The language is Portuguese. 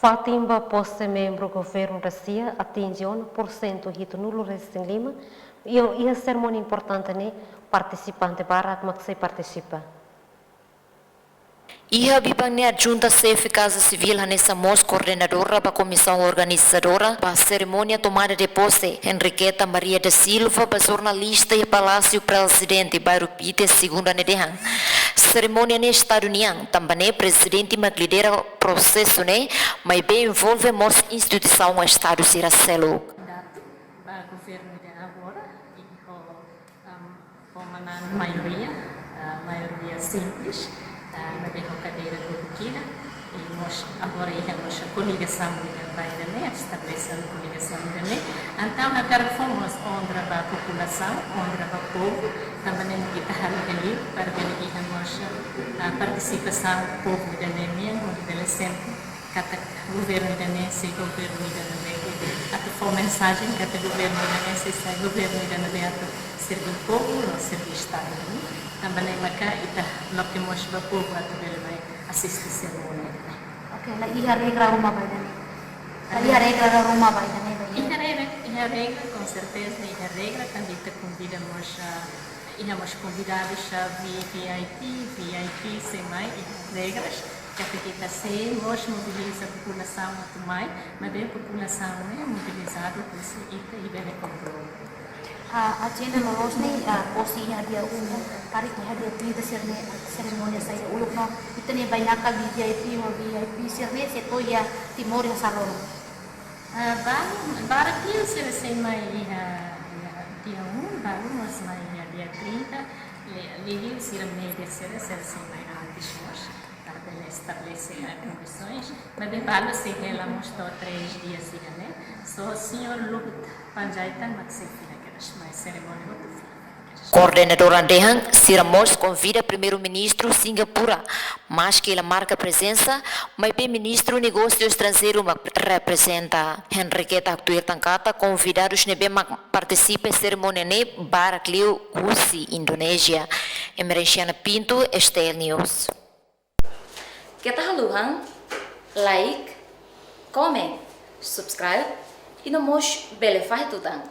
Fatimba, posse membro do governo da CIA, atinge 1% hito nulo resistência Lima. E a cerimônia importante, né? Participante barat, mas que participa. Iha bibangnya Junta Chefe Casa Civil Hanessa Mos, coordenadora da comissão organizadora para a cerimônia tomada de posse, Henriqueta Maria da Silva, para jornalista e Palácio Presidente Bairro Pite, segunda nedehan. Cerimônia no Estado União, também presidente mas lidera processo, né? Mas bem envolve mos instituição o Estado Siracelo. Governo de agora e com a maioria simples, na cadeira do Burkina, e nós agora temos a coligação da Bairro, estabelecendo a coligação da então agora fomos onde a população, onde o povo, também kita ali para que a participação do povo da mesmo adolescente, kata governo da se governo da a foi mensagem que o governo da se governo da servir o povo, não servir o Estado. Também maka ita lokimos ba povo at belmay assist cerimônia. Okay, la iha regra rumah badan. La iha regra rumah badan Iha regra com certeza iha regra também te convidamos íamos convidados a VIP sem mais regras que kita se nós mobiliza a população muito mais, mas bem a população é mobilizada por isso e bem controle. A agenda lolos ni posisinya dia tarik ni dia pi da cerimônia saya uluk no itu ni banyak kali VIP sirne seto ya timor ya salon. Para que se você mai dia 1, baru mas mai dia 30, liu sirne dia se mai antes nós para estabelecer as condições, mas bem baru se ela mostrou 3 dias né. Só o senhor Lugut Panjaitan Maxifina. Coordenador Andehang, Siramos convida primeiro-ministro Singapura, mas que ele marca presença, mas bem ministro do negócio estrangeiro representa Henriqueta Actuir Tankata, convidados nebe participa em cerimônia ne Barakliu, Rússia, Indonésia. Emerenciana Pinto, Estel News. Kita haluhang, like, comment, subscribe e não mos belefai tudang.